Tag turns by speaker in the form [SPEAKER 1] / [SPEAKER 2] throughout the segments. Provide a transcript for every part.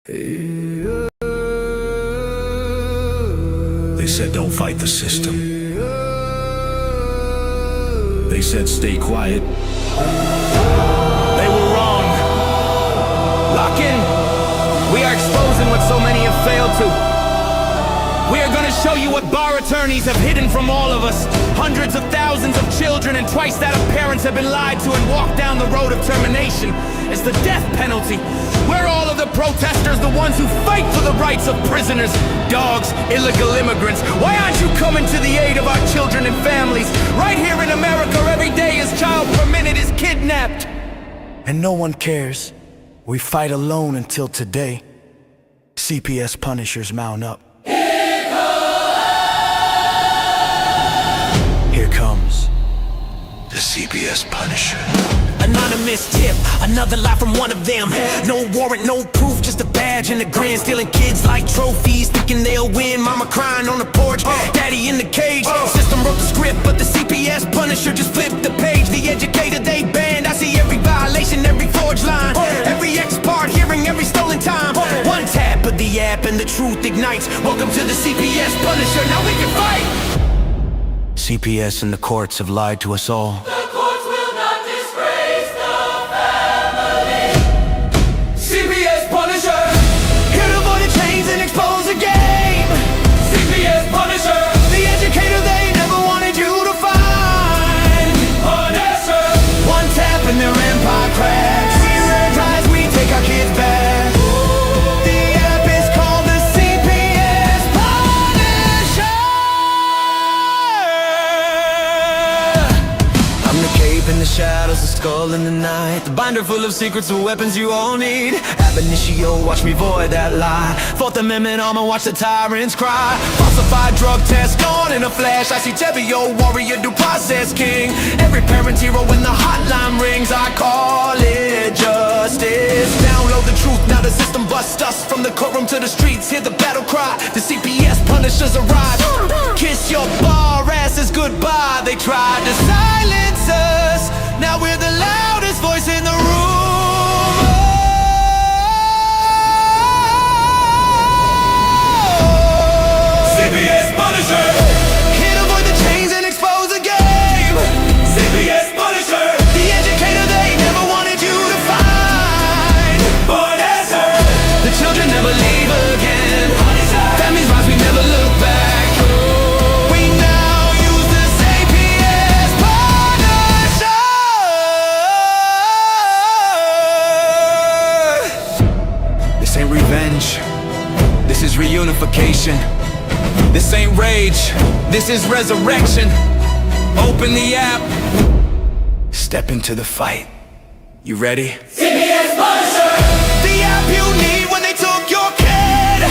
[SPEAKER 1] They said don't fight the system. They said stay quiet. They were wrong. Lock in. We are exposing what so many have failed to. We are gonna show you what bar attorneys have hidden from all of us. Hundreds of thousands of children and twice that of parents have been lied to and walked down the road of termination. It's the death penalty. We're all of the protesters, the ones who fight for the rights of prisoners, dogs, illegal immigrants. Why aren't you coming to the aid of our children and families? Right here in America, every day a child per minute is kidnapped. And no one cares. We fight alone until today. CPS punishers mount up. Here comes the CPS Punisher.
[SPEAKER 2] Anonymous tip, another lie from one of them. No warrant, no proof, just a badge and a grin. Stealing kids like trophies, thinking they'll win. Mama crying on the porch, daddy in the cage. System wrote the script, but the CPS Punisher just flipped the page. The educator they banned, I see every violation, every forged line, every ex-part hearing, every stolen time. One tap of the app and the truth ignites. Welcome to the CPS Punisher, now we can fight.
[SPEAKER 1] CPS and the courts have lied to us all.
[SPEAKER 2] The courts will not disgrace the family. CPS Punisher, here to avoid the chains and expose the game. CPS Punisher, the educator they never wanted you to find. Punisher, one tap and their empire cracks. We rear ties, we take our kids back. The app is called the CPS Punisher. I'm the cape in the shadows, the skull in the night, the binder full of secrets, the weapons you all need. Ab initio, watch me void that lie. Fourth Amendment armor, watch the tyrants cry. Falsified drug test gone in a flash. I see Tevio, warrior, due process king. Every parent's hero when the hotline rings. I call it justice. Download the truth, now the system busts us. From the courtroom to the streets, hear the battle cry. The CPS Punishers arrive. Kiss your bar asses goodbye. They tried to silence us, now we're the loudest voice in the room. CPS Punisher, here to avoid the chains and expose the game. CPS Punisher, the educator they never wanted you to find. Punisher, the children never leave again. Punisher, families rise, we never look back. We now use the CPS Punisher.
[SPEAKER 1] This ain't revenge. This is reunification. This ain't rage. This is resurrection. Open the app. Step into the fight. You ready?
[SPEAKER 2] CPS Punisher, the app you need when they took your kid.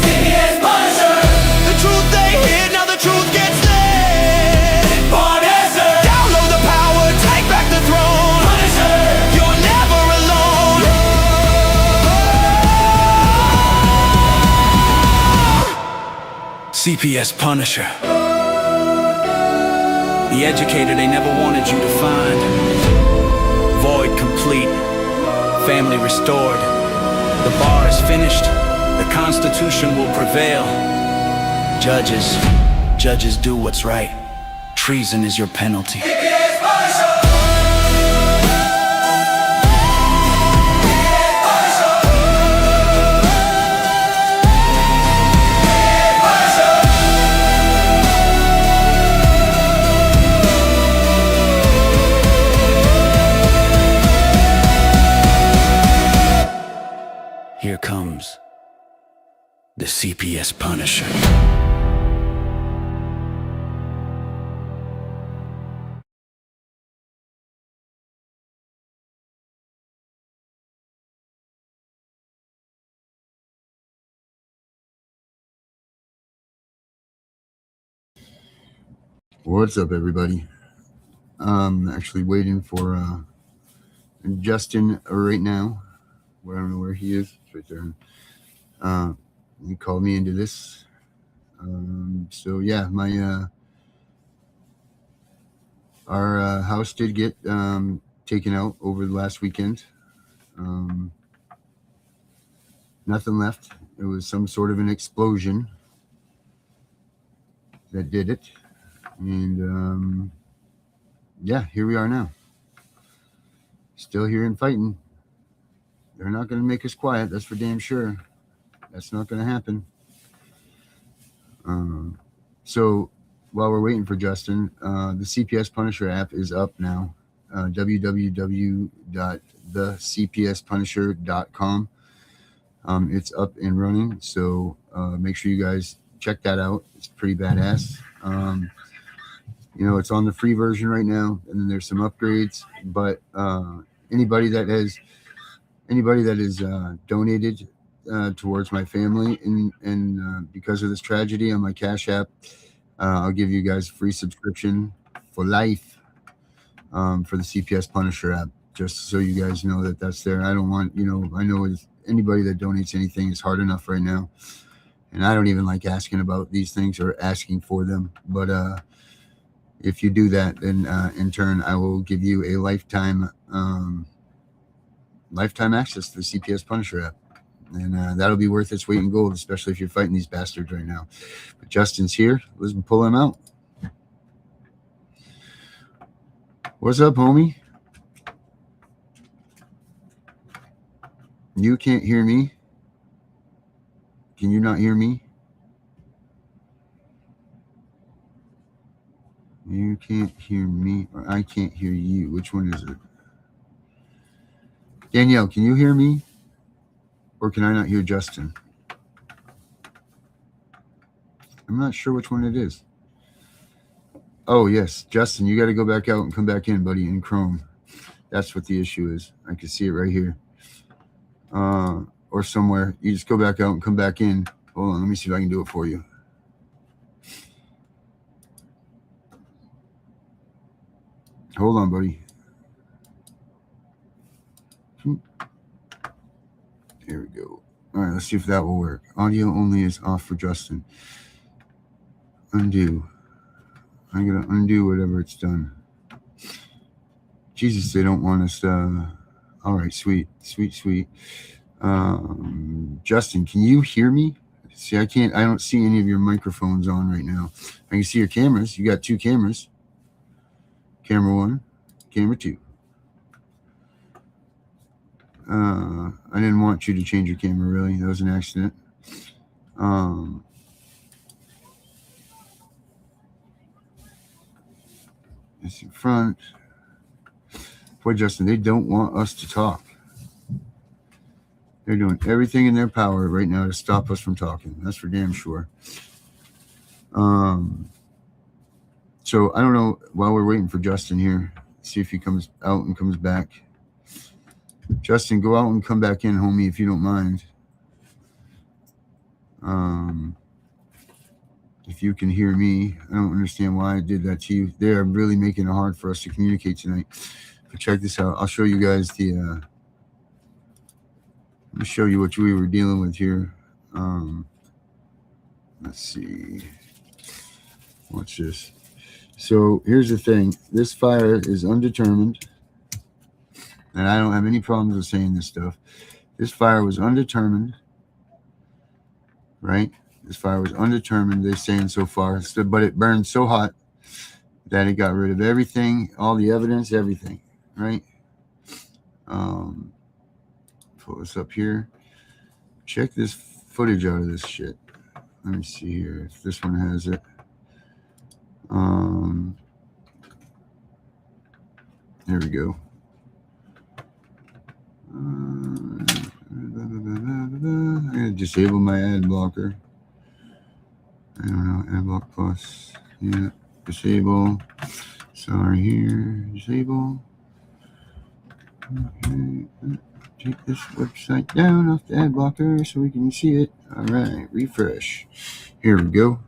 [SPEAKER 2] CPS Punisher, the truth they hid, now the truth gets lit. Punisher, download the power, take back the throne. Punisher, you're never alone.
[SPEAKER 1] CPS Punisher. The educator they never wanted you to find. Void complete. Family restored. The bar is finished. The Constitution will prevail. Judges do what's right. Treason is your penalty.
[SPEAKER 2] CPS Punisher.
[SPEAKER 1] Here comes the CPS Punisher.
[SPEAKER 3] What's up, everybody? Actually waiting for Justin right now. I don't know where he is. It's right there. He called me into this. So yeah, my our house did get taken out over the last weekend. Not nothing left. It was some sort of an explosion that did it. And yeah, here we are now. Still here and fighting. They're not going to make us quiet. That's for damn sure. That's not going to happen. So while we're waiting for Justin, the CPS Punisher app is up now. www.thecpspunisher.com. It's up and running, so make sure you guys check that out. It's pretty badass. It's on the free version right now, and then there's some upgrades. But anybody that has donated towards my family and because of this tragedy on my Cash App, I'll give you guys a free subscription for life for the CPS Punisher app, just so you guys know that that's there. I don't want, I know anybody that donates anything is hard enough right now, and I don't even like asking about these things or asking for them. But if you do that, then in turn, I will give you a lifetime access to the CPS Punisher app. And that'll be worth its weight in gold, especially if you're fighting these bastards right now. But Justin's here. Let's pull him out. What's up, homie? You can't hear me? Can you not hear me? You can't hear me, or I can't hear you. Which one is it? Danielle, can you hear me? Or can I not hear Justin? I'm not sure which one it is. Oh, yes. Justin, you got to go back out and come back in, buddy, in Chrome. That's what the issue is. I can see it right here. Or somewhere. You just go back out and come back in. Hold on. Let me see if I can do it for you. Hold on, buddy. There we go. All right, let's see if that will work. Audio only is off for Justin. Undo. I'm going to undo whatever it's done. Jesus, they don't want us. All right, sweet. Justin, can you hear me? See, I don't see any of your microphones on right now. I can see your cameras. You got two cameras. Camera 1, camera 2. I didn't want you to change your camera, really. That was an accident. It's in front. Boy, Justin, they don't want us to talk. They're doing everything in their power right now to stop us from talking. That's for damn sure. So I don't know, while we're waiting for Justin here, see if he comes out and comes back. Justin, go out and come back in, homie, if you don't mind. If you can hear me, I don't understand why I did that to you. They are really making it hard for us to communicate tonight. But check this out. I'll show you guys the. Let me show you what we were dealing with here. Let's see. Watch this. So here's the thing. This fire is undetermined. And I don't have any problems with saying this stuff. This fire was undetermined. Right? This fire was undetermined, they're saying so far. But it burned so hot that it got rid of everything, all the evidence, everything. Right? Pull this up here. Check this footage out of this shit. Let me see here if this one has it. There we go. I'm going to disable my ad blocker. I don't know, ad block plus. Yeah, disable. Sorry here, disable. Okay, take this website down off the ad blocker so we can see it. All right, refresh. Here we go.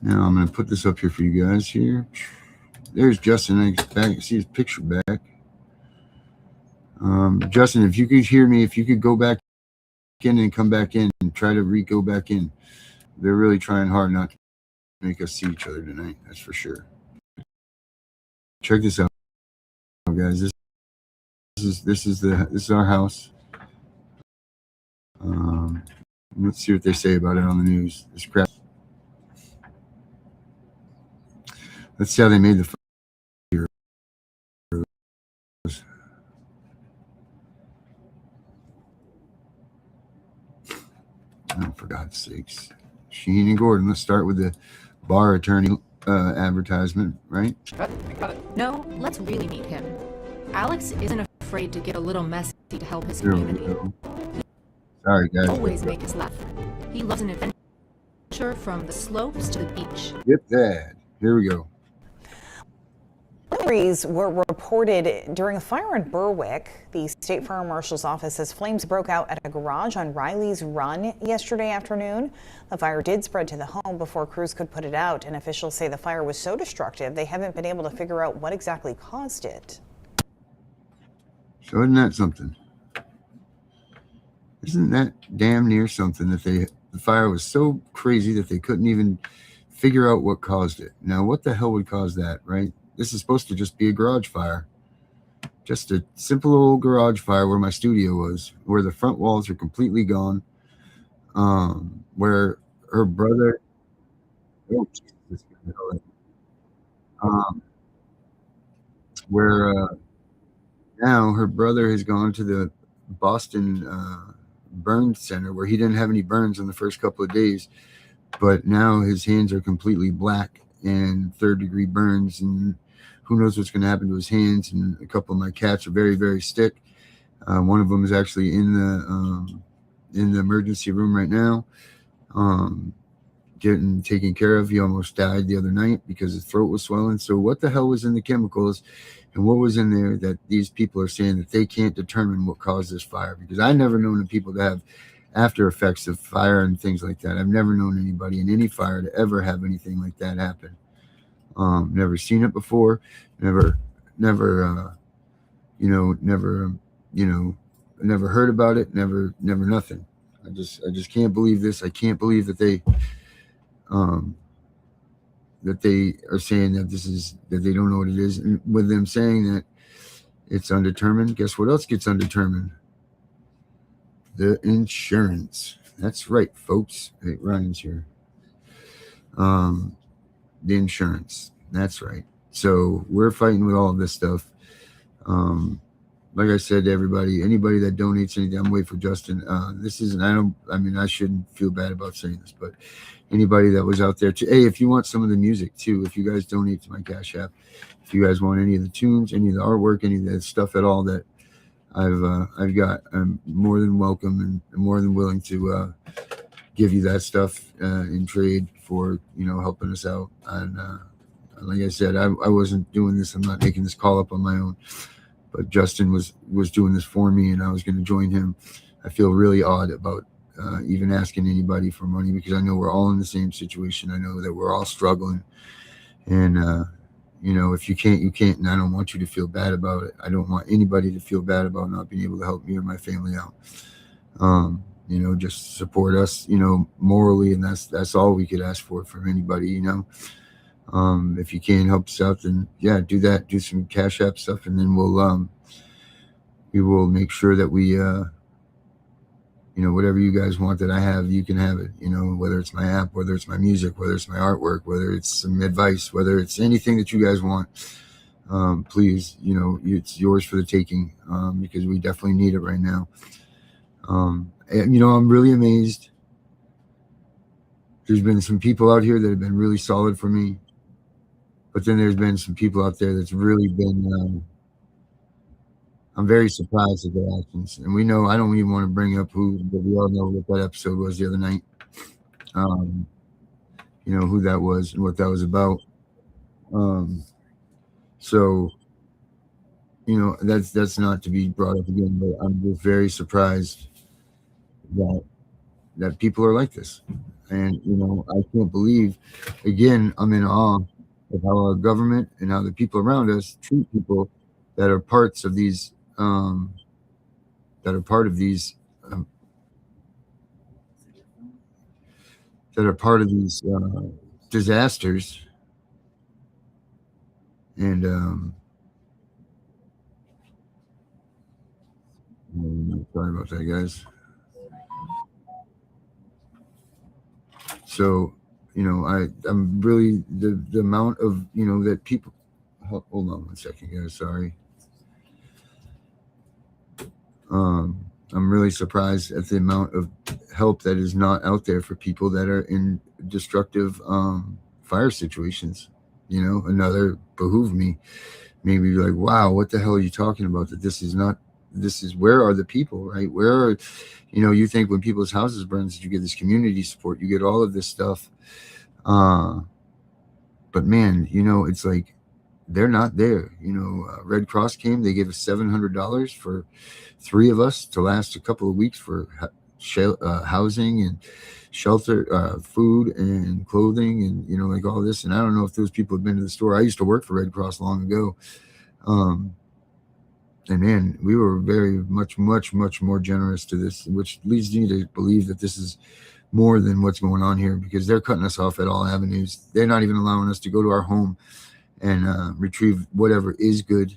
[SPEAKER 3] Now I'm going to put this up here for you guys here. There's Justin. I can see his picture back. Justin, if you could hear me, if you could go back in and come back in and try to go back in. They're really trying hard not to make us see each other tonight. That's for sure. Check this out, guys. This is our house. Let's see what they say about it on the news. This crap. Let's see how they made the fire. Oh, for God's sakes. Sheen and Gordon. Let's start with the bar attorney advertisement, right?
[SPEAKER 4] No, let's really meet him. Alex isn't afraid to get a little messy to help his
[SPEAKER 3] There we
[SPEAKER 4] community.
[SPEAKER 3] go. Sorry, guys.
[SPEAKER 4] Always make us laugh. He loves an adventure from the slopes to the beach.
[SPEAKER 3] Get that. Here we go.
[SPEAKER 5] Injuries were reported during a fire in Berwick. The State Fire Marshal's office says flames broke out at a garage on Riley's Run yesterday afternoon. The fire did spread to the home before crews could put it out, and officials say the fire was so destructive they haven't been able to figure out what exactly caused it.
[SPEAKER 3] So isn't that something? Isn't that damn near something that the fire was so crazy that they couldn't even figure out what caused it? Now, what the hell would cause that, right? This is supposed to just be a garage fire. Just a simple old garage fire where my studio was, where the front walls are completely gone. Where her brother, oh, Jesus, where now her brother has gone to the Boston burn center where he didn't have any burns in the first couple of days, but now his hands are completely black and third-degree burns, and who knows what's going to happen to his hands. And a couple of my cats are very, very sick. One of them is actually in the emergency room right now, getting taken care of. He almost died the other night because his throat was swelling. So what the hell was in the chemicals, and what was in there that these people are saying that they can't determine what caused this fire? Because I never known the people to have after effects of fire and things like that. I've never known anybody in any fire to ever have anything like that happen. Never seen it before. Never heard about it. Never nothing. I just can't believe this. I can't believe that they are saying that they don't know what it is. And with them saying that it's undetermined, guess what else gets undetermined? The insurance. That's right, folks. Hey, Ryan's here. The insurance. That's right. So we're fighting with all of this stuff. Like I said to everybody, anybody that donates anything, I'm waiting for Justin. I shouldn't feel bad about saying this, but anybody that was out there hey, if you want some of the music too, if you guys donate to my Cash App, if you guys want any of the tunes, any of the artwork, any of that stuff at all that I've got, I'm more than welcome and more than willing to give you that stuff in trade for helping us out. And like I said, I wasn't doing this. I'm not making this call up on my own, but Justin was doing this for me, and I was going to join him. I feel really odd about even asking anybody for money, because I know we're all in the same situation. I know that we're all struggling, and if you can't, you can't, and I don't want you to feel bad about it. I don't want anybody to feel bad about not being able to help me or my family out. Just support us, morally, and that's all we could ask for from anybody. If you can't help us out, then yeah, do that. Do some Cash App stuff, and then we will make sure that we whatever you guys want that I have, you can have it. Whether it's my app, whether it's my music, whether it's my artwork, whether it's some advice, whether it's anything that you guys want, please, it's yours for the taking, because we definitely need it right now. I'm really amazed. There's been some people out here that have been really solid for me, but then there's been some people out there that's really been, I'm very surprised at their actions. And we know, I don't even want to bring up who, but we all know what that episode was the other night. Who that was and what that was about. So, that's not to be brought up again, but I'm just very surprised that people are like this. And, I can't believe, again, I'm in awe of how our government and how the people around us treat people that are parts of these, disasters. And sorry about that, guys. So, I'm really the amount of, that people, hold on one second, guys. Sorry. I'm really surprised at the amount of help that is not out there for people that are in destructive fire situations. Another behoove me, maybe be like, wow, what the hell are you talking about? That this is where are the people, right? Where are, you think when people's houses burn, you get this community support, you get all of this stuff. But man, it's like, they're not there. Red Cross came, they gave us $700 for 3 of us to last a couple of weeks for housing and shelter, food and clothing, and like all this. And I don't know if those people have been to the store. I used to work for Red Cross long ago. And man, we were very much more generous to this, which leads me to believe that this is more than what's going on here, because they're cutting us off at all avenues. They're not even allowing us to go to our home and retrieve whatever is good.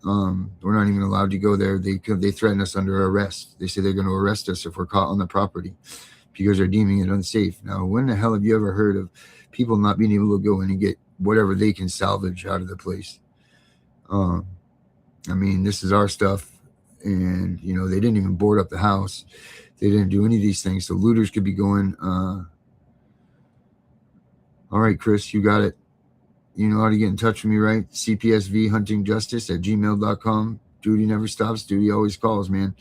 [SPEAKER 3] We're not even allowed to go there. They threaten us under arrest. They say they're going to arrest us if we're caught on the property because they're deeming it unsafe. Now, when the hell have you ever heard of people not being able to go in and get whatever they can salvage out of the place? I mean, this is our stuff, and they didn't even board up the house. They didn't do any of these things, so looters could be going. All right, Chris, you got it. You know how to get in touch with me, right? cpsvhuntingjustice@gmail.com. Duty never stops. Duty always calls, man.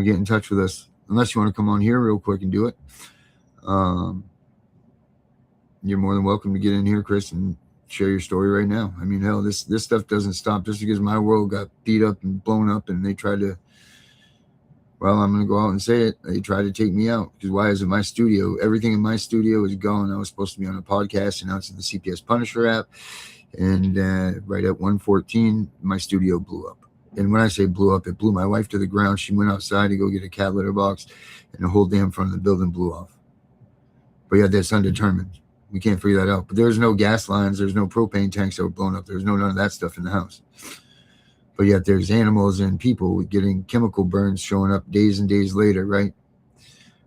[SPEAKER 3] Get in touch with us. Unless you want to come on here real quick and do it. You're more than welcome to get in here, Chris, and share your story right now. I mean, hell, this stuff doesn't stop just because my world got beat up and blown up and they tried to, well, I'm going to go out and say it. They tried to take me out because why is it my studio? Everything in my studio is gone. I was supposed to be on a podcast and now it's in the CPS Punisher app. And right at 1:14, my studio blew up. And when I say blew up, it blew my wife to the ground. She went outside to go get a cat litter box and the whole damn front of the building blew off. But yeah, that's undetermined. We can't figure that out. But there's no gas lines. There's no propane tanks that were blown up. There's none of that stuff in the house. But yet there's animals and people getting chemical burns showing up days and days later, right?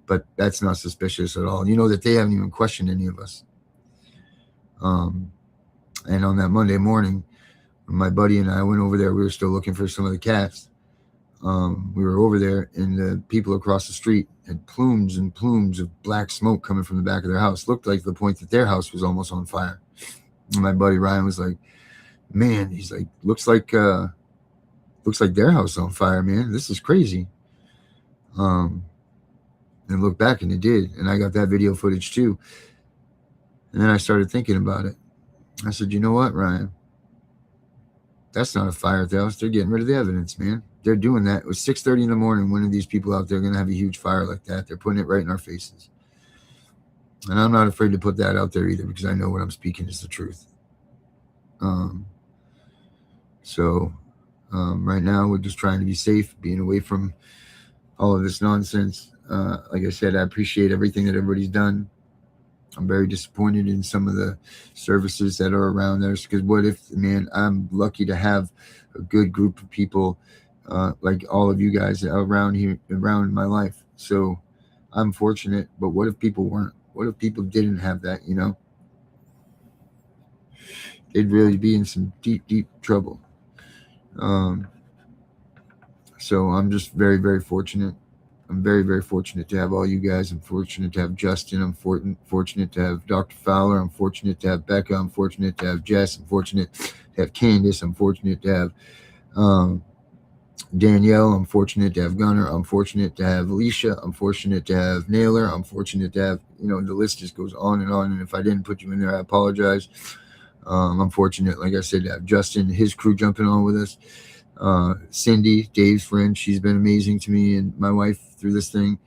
[SPEAKER 3] But that's not suspicious at all. You know that they haven't even questioned any of us. And on that Monday morning, when my buddy and I went over there, we were still looking for some of the cats. We were over there, and the people across the street had plumes and plumes of black smoke coming from the back of their house. Looked like the point that their house was almost on fire. And my buddy Ryan was like, man, he's like, looks like their house is on fire, man. This is crazy. And look back, and it did. And I got that video footage too. And then I started thinking about it. I said, you know what, Ryan? That's not a fire at the house. They're getting rid of the evidence, man. They're doing that. It was 6:30 in the morning. One of these people out there are going to have a huge fire like that. They're putting it right in our faces. And I'm not afraid to put that out there either, because I know what I'm speaking is the truth. Right now we're just trying to be safe, being away from all of this nonsense. Like I said, I appreciate everything that everybody's done. I'm very disappointed in some of the services that are around there, because what if, man, I'm lucky to have a good group of people like all of you guys around here, around my life. So I'm fortunate, but what if people weren't? What if people didn't have that, They'd really be in some deep, deep trouble. So I'm just very, very fortunate. I'm very, very fortunate to have all you guys. I'm fortunate to have Justin. I'm fortunate to have Dr. Fowler. I'm fortunate to have Becca. I'm fortunate to have Jess. I'm fortunate to have Candace. I'm fortunate to have Danielle. I'm fortunate to have Gunnar. I'm fortunate to have Alicia. I'm fortunate to have Naylor. I'm fortunate to have, the list just goes on. And if I didn't put you in there, I apologize. I'm fortunate, like I said, to have Justin, his crew jumping on with us. Cindy, Dave's friend, she's been amazing to me and my wife through this thing.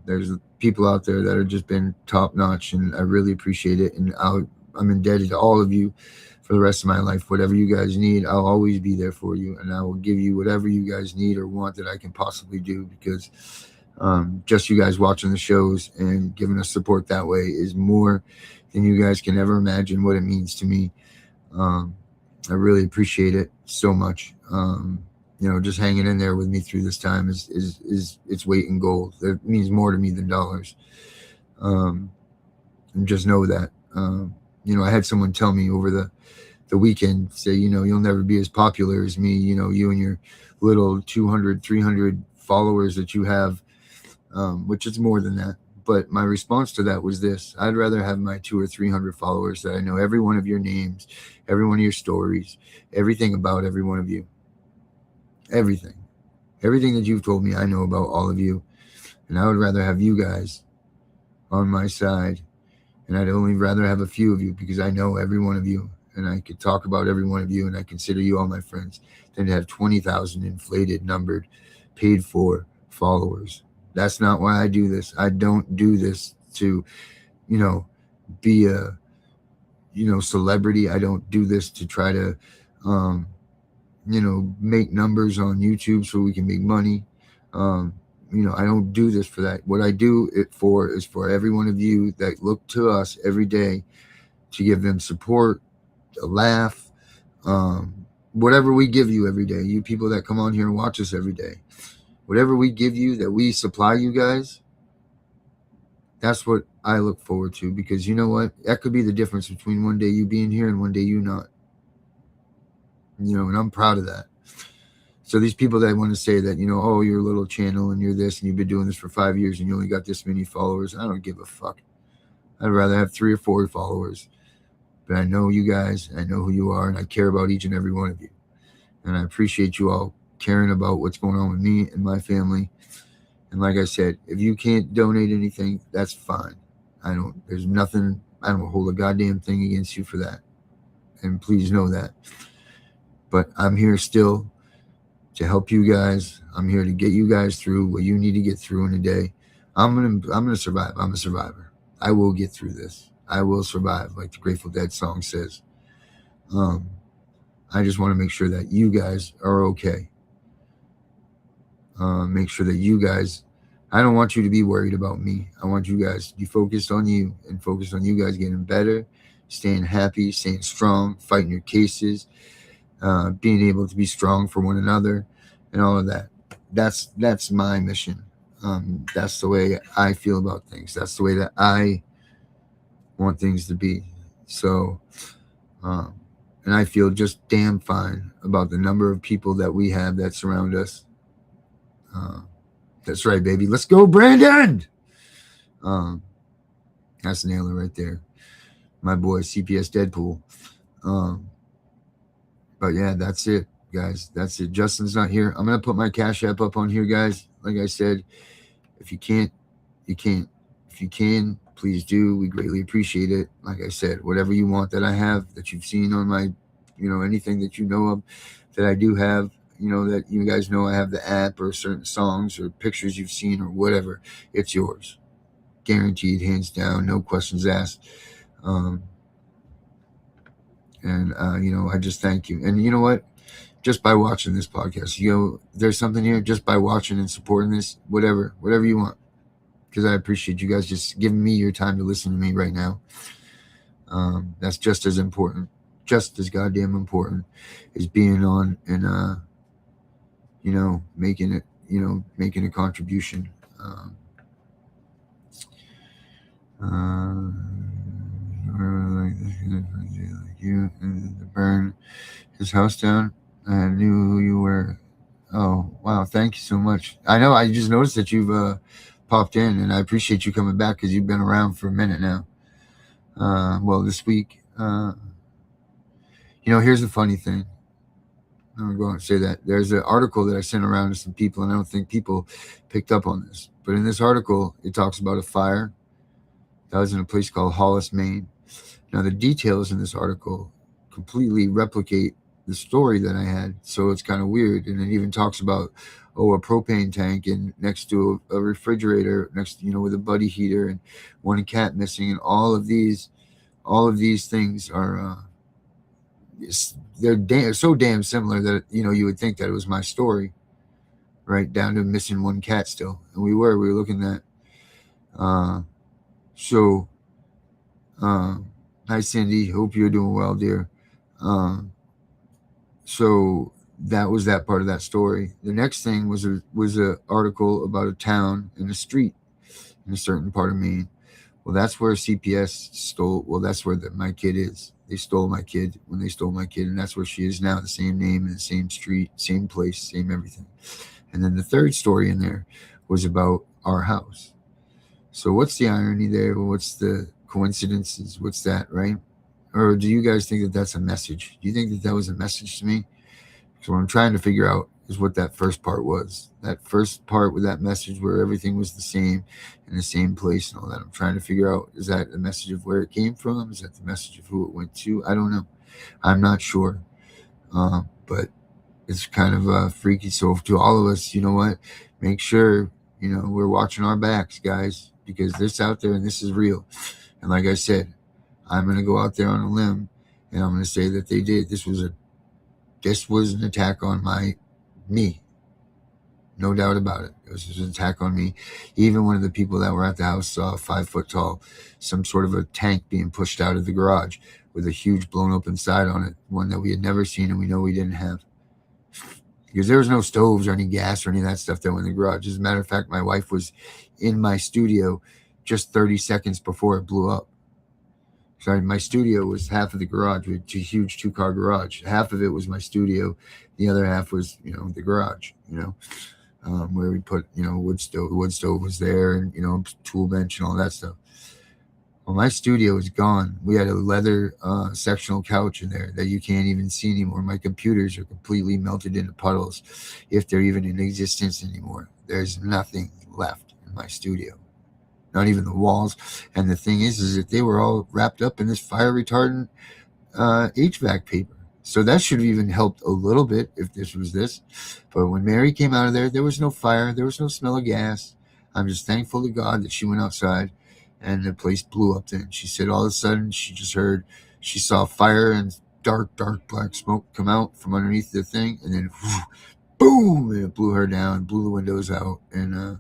[SPEAKER 3] There's people out there that have just been top notch, and I really appreciate it. And I'm indebted to all of you for the rest of my life. Whatever you guys need, I'll always be there for you, and I will give you whatever you guys need or want that I can possibly do, because just you guys watching the shows and giving us support that way is more than you guys can ever imagine what it means to me. I really appreciate it so much. Just hanging in there with me through this time is its weight in gold. It means more to me than dollars. And just know that, I had someone tell me over the weekend, say, you'll never be as popular as me, you and your little 200, 300 followers that you have, which is more than that. But my response to that was this: I'd rather have my 200 or 300 followers that I know every one of your names, every one of your stories, everything about every one of you. Everything that you've told me, I know about all of you. And I would rather have you guys on my side. And I'd only rather have a few of you because I know every one of you. And I could talk about every one of you, and I consider you all my friends, than to have 20,000 inflated, numbered, paid for followers. That's not why I do this. I don't do this to, be a, celebrity. I don't do this to try to, make numbers on YouTube so we can make money. I don't do this for that. What I do it for is for every one of you that look to us every day to give them support, a laugh, whatever we give you every day. You people that come on here and watch us every day, whatever we give you, that we supply you guys, that's what I look forward to. Because you know what? That could be the difference between one day you being here and one day you not. And I'm proud of that. So these people that want to say that, oh, you're a little channel and you're this and you've been doing this for 5 years and you only got this many followers, I don't give a fuck. I'd rather have 3 or 4 followers. But I know you guys, I know who you are, and I care about each and every one of you. And I appreciate you all caring about what's going on with me and my family. And like I said, if you can't donate anything, that's fine. I don't hold a goddamn thing against you for that. And please know that. But I'm here still to help you guys. I'm here to get you guys through what you need to get through in a day. I'm gonna survive. I'm a survivor. I will get through this. I will survive, like the Grateful Dead song says. I just want to make sure that you guys are okay. Make sure that you guys, I don't want you to be worried about me. I want you guys to be focused on you and focused on you guys getting better, staying happy, staying strong, fighting your cases, being able to be strong for one another and all of that. That's my mission. That's the way I feel about things. That's the way that I want things to be. So, and I feel just damn fine about the number of people that we have that surround us. That's right, baby. Let's go, Brandon. That's Naylor right there. My boy, CPS Deadpool. But yeah, that's it, guys. That's it. Justin's not here. I'm going to put my Cash App up on here, guys. Like I said, if you can't, you can't. If you can, please do. We greatly appreciate it. Like I said, whatever you want that I have, that you've seen on my, anything that you know of that I do have, that you guys know I have the app or certain songs or pictures you've seen or whatever, it's yours. Guaranteed, hands down, no questions asked. I just thank you. And you know what? Just by watching this podcast, there's something here just by watching and supporting this, whatever you want. Because I appreciate you guys just giving me your time to listen to me right now. That's just as important, just as goddamn important as being on and, making a contribution. You and the burn his house down. I knew who you were. Oh, wow. Thank you so much. I know. I just noticed that you've popped in, and I appreciate you coming back because you've been around for a minute now. This week. Here's the funny thing. I'm going to go and say that. There's an article that I sent around to some people, and I don't think people picked up on this. But in this article, it talks about a fire that was in a place called Hollis, Maine. Now, the details in this article completely replicate the story that I had, so it's kind of weird. And it even talks about, a propane tank and next to a refrigerator, next, with a buddy heater and one cat missing, and all of these things are, they're so damn similar that you would think that it was my story, right down to missing one cat still, and we were looking at. Hi Cindy, hope you're doing well, dear. So that was that part of that story. The next thing was a article about a town and a street in a certain part of Maine Well, that's where CPS stole. Well, that's where my kid is. They stole my kid when they stole my kid, and that's where she is now. The same name and the same street, same place, same everything. And then the third story in there was about our house. So what's the irony there? What's the coincidences? What's that, right? Or do you guys think that that's a message? Do you think that that was a message to me? So what I'm trying to figure out is what that first part was. That first part with that message where everything was the same in the same place and all that. I'm trying to figure out, is that the message of where it came from? Is that the message of who it went to? I don't know. I'm not sure. But it's kind of freaky. So to all of us, you know what? Make sure, we're watching our backs, guys, because this out there and this is real. And like I said, I'm going to go out there on a limb and I'm going to say that they did. This was an attack on me. No doubt about it. It was an attack on me. Even one of the people that were at the house saw a 5 foot tall, some sort of a tank being pushed out of the garage with a huge blown open side on it. One that we had never seen and we know we didn't have. Because there was no stoves or any gas or any of that stuff that went in the garage. As a matter of fact, my wife was in my studio just 30 seconds before it blew up. So my studio was half of the garage. We had a huge 2-car garage. Half of it was my studio. The other half was, the garage, where we put, wood stove. The wood stove was there and, tool bench and all that stuff. Well, my studio is gone. We had a leather sectional couch in there that you can't even see anymore. My computers are completely melted into puddles, if they're even in existence anymore. There's nothing left in my studio. Not even the walls. And the thing is that they were all wrapped up in this fire retardant HVAC paper. So that should have even helped a little bit if this was this. But when Mary came out of there was no fire. There was no smell of gas. I'm just thankful to God that she went outside and the place blew up then. She said all of a sudden she saw fire and dark black smoke come out from underneath the thing. And then boom, and it blew her down, blew the windows out. And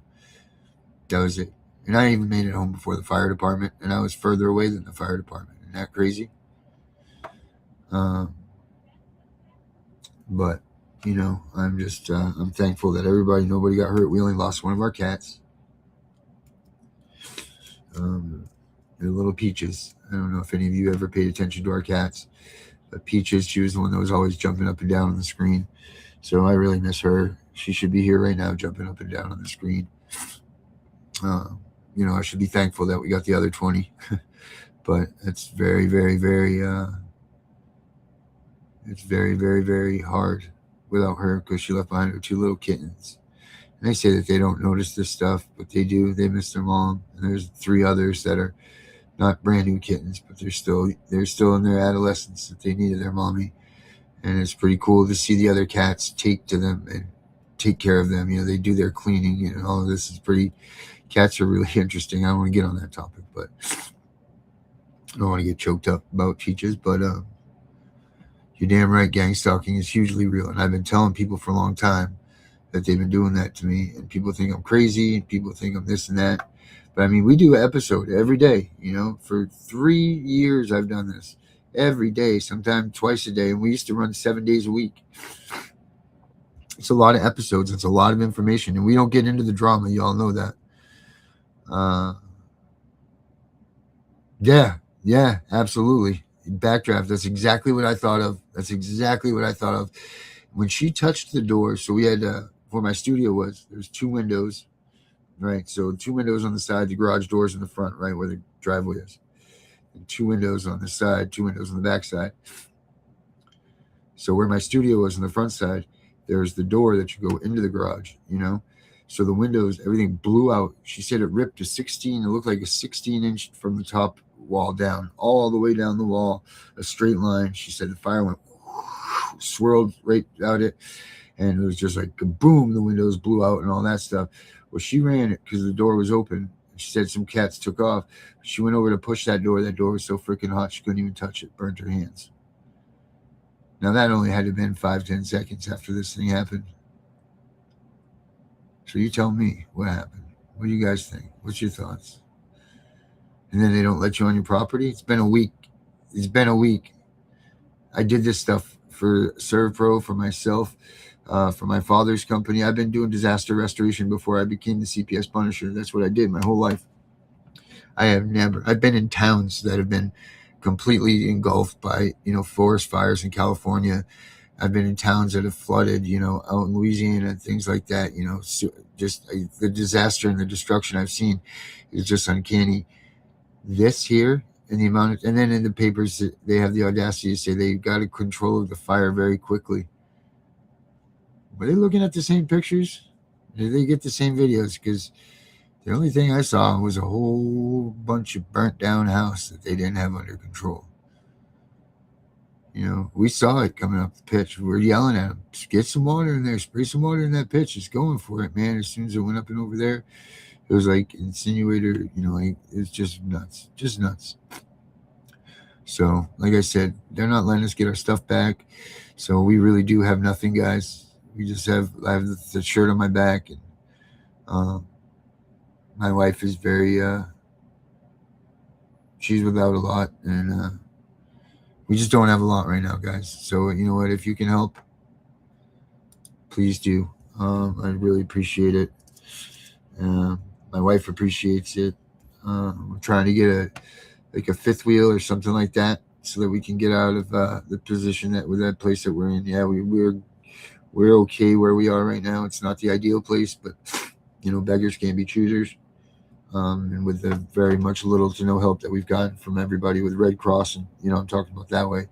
[SPEAKER 3] that was it. And I even made it home before the fire department, and I was further away than the fire department. Isn't that crazy? But, I'm just, I'm thankful that nobody got hurt. We only lost one of our cats. They're little Peaches. I don't know if any of you ever paid attention to our cats, but Peaches, she was the one that was always jumping up and down on the screen. So I really miss her. She should be here right now, jumping up and down on the screen. I should be thankful that we got the other 20, but it's very, very, very, it's very, very, very hard without her because she left behind her 2 little kittens. And they say that they don't notice this stuff, but they do. They miss their mom. And there's 3 others that are not brand new kittens, but they're still in their adolescence that they needed their mommy. And it's pretty cool to see the other cats take to them and take care of them. They do their cleaning. All of this is pretty. Cats are really interesting. I don't want to get on that topic, but I don't want to get choked up about Peaches. But you're damn right, gang stalking is hugely real. And I've been telling people for a long time that they've been doing that to me. And people think I'm crazy. And people think I'm this and that. But I mean, we do an episode every day. For 3 years I've done this. Every day, sometimes twice a day. And we used to run 7 days a week. It's a lot of episodes. It's a lot of information. And we don't get into the drama. You all know that. Yeah, absolutely. Backdraft. That's exactly what I thought of. When she touched the door, so we had, where my studio was, there's 2 windows, right? So 2 windows on the side, the garage doors in the front, right, where the driveway is. And 2 windows on the side, 2 windows on the back side. So where my studio was on the front side, there's the door that you go into the garage, So the windows, everything blew out. She said it ripped it looked like a 16-inch from the top wall down, all the way down the wall, a straight line. She said the fire went, swirled right out it, and it was just like boom, the windows blew out and all that stuff. Well, she ran it because the door was open. She said some cats took off. She went over to push that door. That door was so freaking hot she couldn't even touch it, burnt her hands. Now that only had to have been 5-10 seconds after this thing happened. So you tell me what happened. What do you guys think? What's your thoughts? And then they don't let you on your property? It's been a week. I did this stuff for ServPro, for myself, for my father's company. I've been doing disaster restoration before I became the CPS Punisher. That's what I did my whole life. I've been in towns that have been completely engulfed by, forest fires in California. I've been in towns that have flooded, out in Louisiana and things like that. The disaster and the destruction I've seen is just uncanny. This here, and the amount of, and then in the papers, they have the audacity to say they got a control of the fire very quickly. Were they looking at the same pictures? Did they get the same videos? Because the only thing I saw was a whole bunch of burnt down house that they didn't have under control. We saw it coming up the pitch. We're yelling at them, get some water in there, spray some water in that pitch. It's going for it, man. As soon as it went up and over there, it was like insinuator, it's just nuts. So, like I said, they're not letting us get our stuff back. So we really do have nothing, guys. I have the shirt on my back, and my wife is she's without a lot, and we just don't have a lot right now, guys. So, you know what? If you can help, please do. I'd really appreciate it. My wife appreciates it. We're trying to get a fifth wheel or something like that, so that we can get out of the position that place that we're in. Yeah, we're okay where we are right now. It's not the ideal place, but beggars can't be choosers. And with the very much little to no help that we've gotten from everybody with Red Cross, and I'm talking about that way.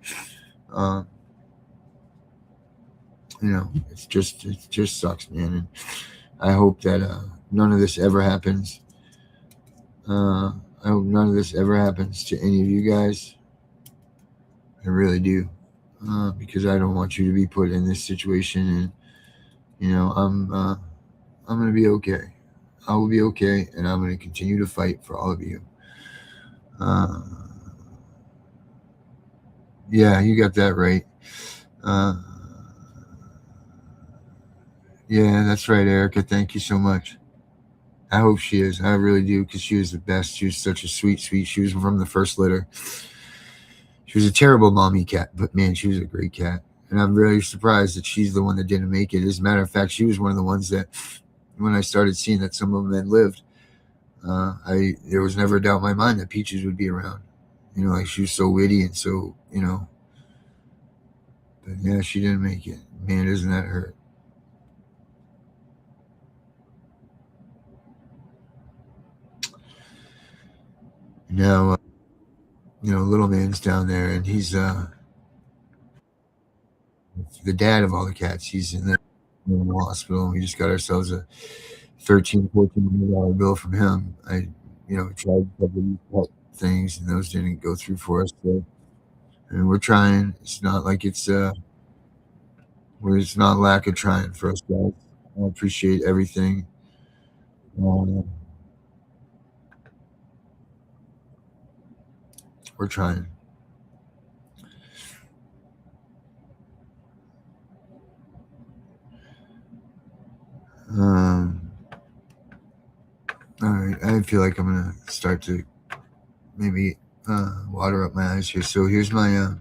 [SPEAKER 3] It just sucks, man. And I hope that none of this ever happens. I hope none of this ever happens to any of you guys. I really do, because I don't want you to be put in this situation. And I'm gonna be okay. I will be okay, and I'm going to continue to fight for all of you. Yeah, you got that right. Yeah, that's right, Erica. Thank you so much. I hope she is. I really do, because she was the best. She was such a sweet. She was from the first litter. She was a terrible mommy cat, but man, she was a great cat. And I'm really surprised that she's the one that didn't make it. As a matter of fact, she was one of the ones that, when I started seeing that some of them had lived, there was never a doubt in my mind that Peaches would be around. Like, she was so witty and so, but yeah, she didn't make it. Man, doesn't that hurt? Now, little man's down there, and he's the dad of all the cats. He's in the hospital. We just got ourselves a $13-14 bill from him. I tried a couple of help things, and those didn't go through for us. So, and we're trying. It's not like it's not lack of trying for us, guys. I appreciate everything. We're trying. All right, I feel like I'm gonna start to maybe water up my eyes here. So here's my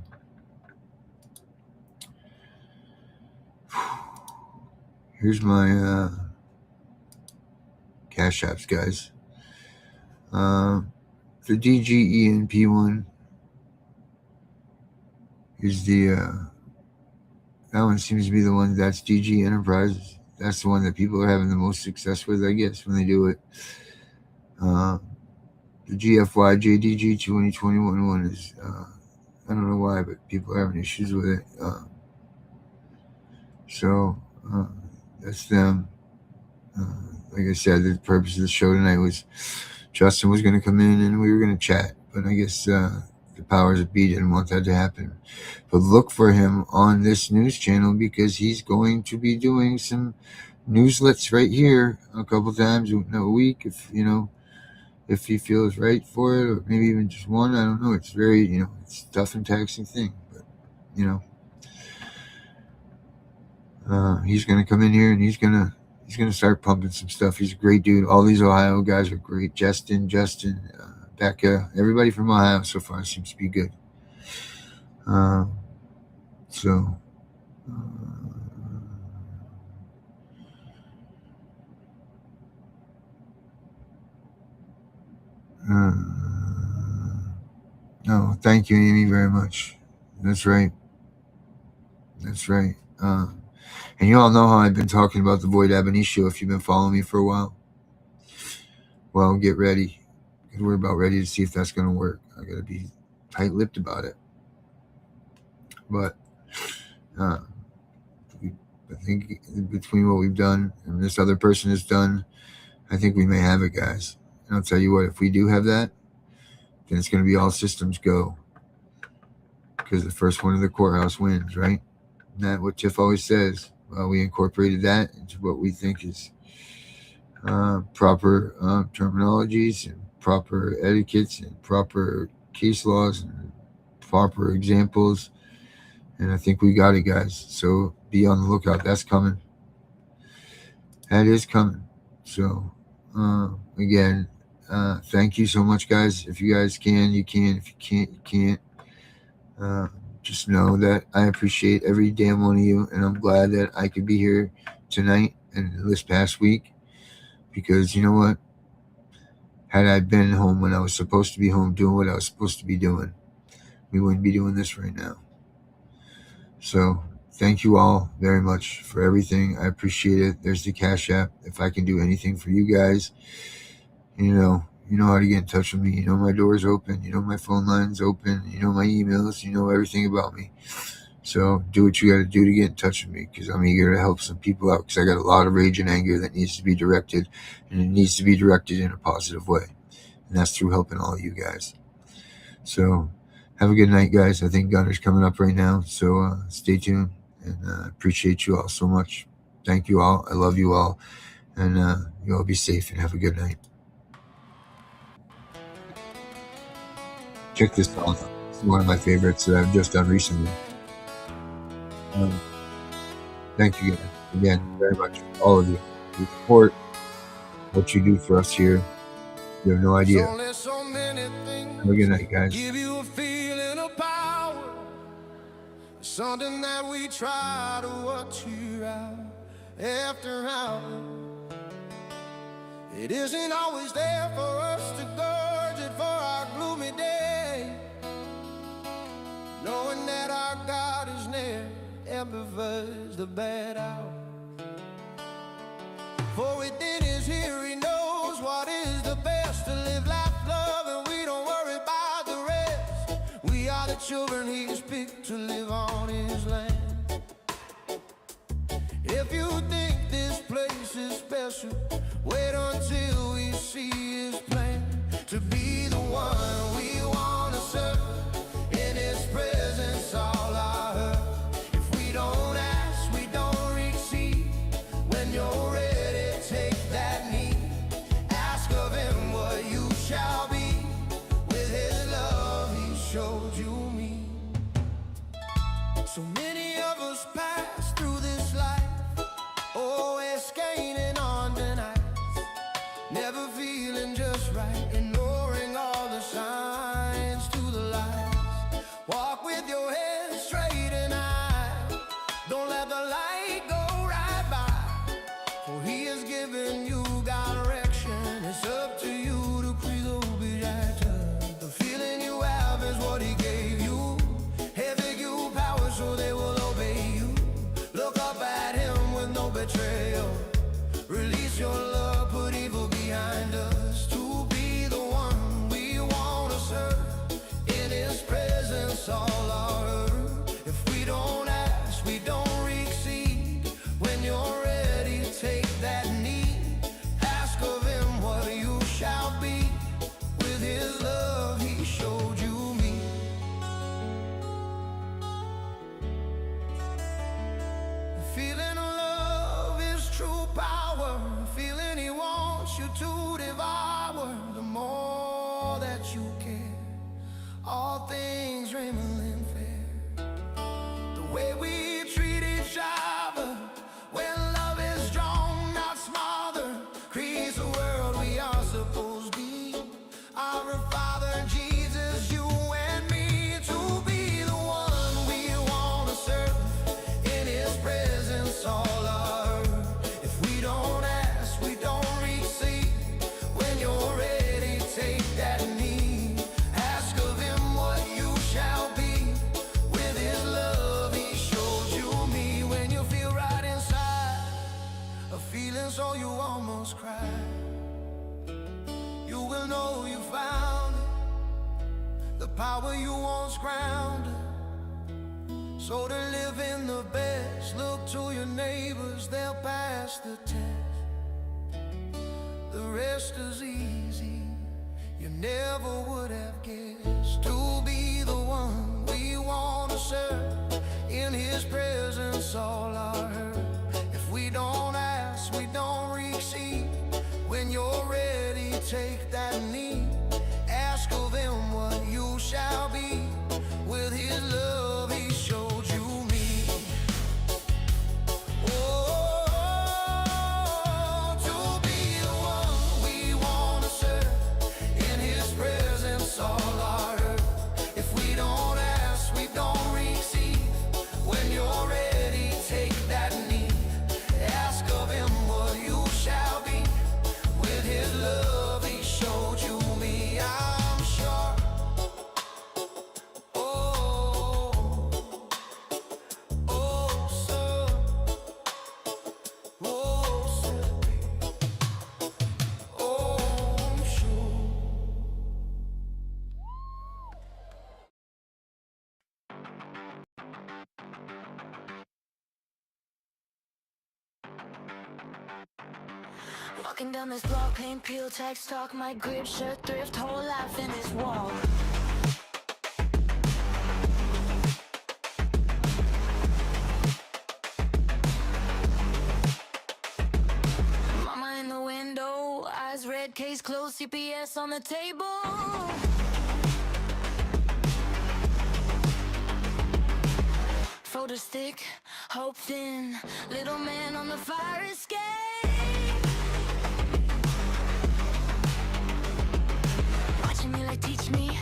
[SPEAKER 3] cash apps, guys. The DGENP one is that one seems to be the one that's DG Enterprises. That's the one that people are having the most success with, I guess, when they do it. The GFY JDG 2021 one is, I don't know why, but people are having issues with it. So that's them. Like I said, the purpose of the show tonight was Justin was going to come in and we were going to chat, but I guess the powers that be didn't want that to happen. But look for him on this news channel, because he's going to be doing some newslets right here a couple times a week, if he feels right for it, or maybe even just one. I don't know. It's very, it's a tough and taxing thing, but he's going to come in here and he's going to start pumping some stuff. He's a great dude. All these Ohio guys are great. Justin, Becca, everybody from Ohio so far seems to be good. Oh, thank you, Amy, very much. That's right. That's right. And you all know how I've been talking about the Void Ab Initio if you've been following me for a while. Well, get ready, because we're about ready to see if that's going to work. I got to be tight-lipped about it. But I think between what we've done and this other person has done, I think we may have it, guys. And I'll tell you what, if we do have that, then it's going to be all systems go. Because the first one in the courthouse wins, right? Isn't that what Tiff always says? Well, we incorporated that into what we think is proper terminologies and proper etiquettes and proper case laws and proper examples. And I think we got it, guys. So be on the lookout. That's coming. That is coming. So, again, thank you so much, guys. If you guys can, you can. If you can't, you can't. Just know that I appreciate every damn one of you. And I'm glad that I could be here tonight and this past week. Because you know what? Had I been home when I was supposed to be home doing what I was supposed to be doing, we wouldn't be doing this right now. So thank you all very much for everything. I appreciate it. There's the Cash App. If I can do anything for you guys, you know how to get in touch with me. You know my door's open. You know my phone line's open. You know my emails. You know everything about me. So do what you got to do to get in touch with me, because I'm eager to help some people out, because I got a lot of rage and anger that needs to be directed, and it needs to be directed in a positive way. And that's through helping all you guys. So have a good night, guys. I think Gunner's coming up right now. So stay tuned, and appreciate you all so much. Thank you all. I love you all. And you all be safe and have a good night. Check this out. It's one of my favorites that I've just done recently. Thank you guys again very much, all of you. Your support, what you do for us here. You have no idea. Have a good night, guys.
[SPEAKER 2] Give you a feeling of power, something that we try to watch you out after hour. It isn't always there for us to gorge it for our gloomy day, knowing that our God is near and prefers the bad hour. For within his here he knows what is the best, to live life, love, and we don't worry about the rest. We are the children he has picked to live on his land. If you think this place is special, wait until we see his plan, to be the one we want to serve. In his presence all I heard. If we don't ask, we don't receive. When you're ready, take that knee. Ask of him what you shall be. With his love he showed you me. So many of us pass through this life, always gaining on the night, never feeling just right, ignoring all the signs to the lies. Walk with your head straight and high, don't let the light go right by, for he has given you direction. It's up to you to please obey. The feeling you have is what he gave you. He'll give you power so they will obey you. Look up at him with no betrayal. Release your love, put evil behind us, to be the one we want to serve. In his presence all our earth. If we don't ask, we don't receive. When you're ready, take that knee. Ask of him what you shall be. With his love he showed you me. The feeling of love is true power. The feeling he wants you to devour. The more that you care, all things remain fair. The way we treat each other, when love is strong, not smothered, creates a world we are supposed to be. Our Father Jesus, you and me, to be the one we want to serve. In his presence all our earth. If we don't ask, we don't receive. When you're ready, take that knee. will know you found it, the power you once grounded. So to live in the best, look to your neighbors, they'll pass the test. The rest is easy, you never would have guessed. To be the one we want to serve, in His presence all are heard. If we don't ask, we don't receive. When you're ready, take that knee. Ask of Him what you shall be. With His love He showed you me. Oh, to be the one we want to serve, in His presence all are heard. If we don't ask, we don't receive. When you're ready, take that knee. Ask of Him what you shall be. With His love He showed you me, I'm sure. Oh, oh, sir. Oh, sir. Oh, I'm sure.
[SPEAKER 6] Walking down this block, paint, peel, text, talk, my grip, shirt, thrift, whole life in this walk. Mama in the window, eyes red, case closed, CPS on the table. Photo stick, hope thin, little man on the fire escape. Watching me like teach me.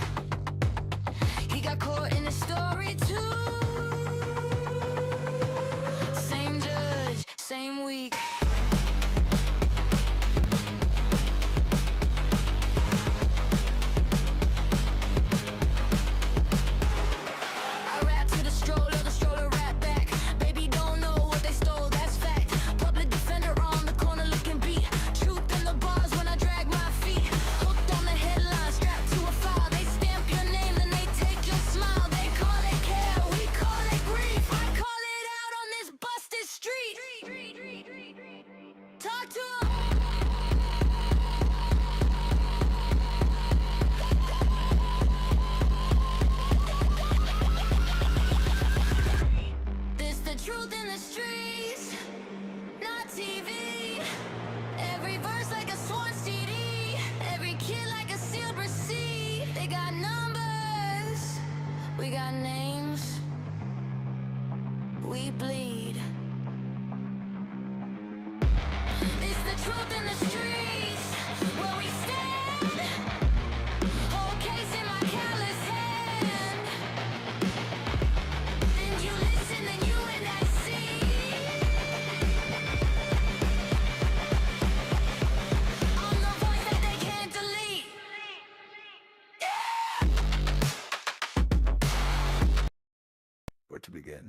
[SPEAKER 6] He got caught in a story too. Same judge, same week. I rap to the stroller rap back. Baby don't know what they stole, that's fact. Public defender on the corner looking beat. Truth in the bars when I drag my feet. Hooked on the headline, strapped to a file. They stamp your name, then they take your smile. They call it care, we call it grief. I call it out on this busted street. Talk to 'em. This the truth in the streets, not TV. Every verse like a sworn CD. Every kid like a sealed receipt. They got numbers, we got names. We bleed. It's the truth in the streets, where we stand. Whole case in my callous hand. Then you listen, then you and I see. I'm the voice that they can't delete.
[SPEAKER 7] Where to begin?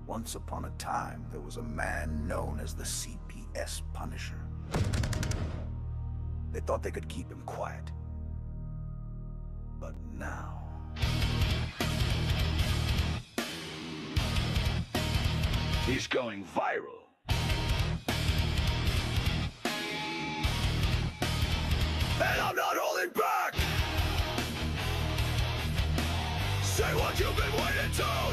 [SPEAKER 7] Once upon a time, there was a man known as the CPS Punisher. They thought they could keep him quiet. But now... he's going viral. And I'm not holding back! Say what you've been waiting to!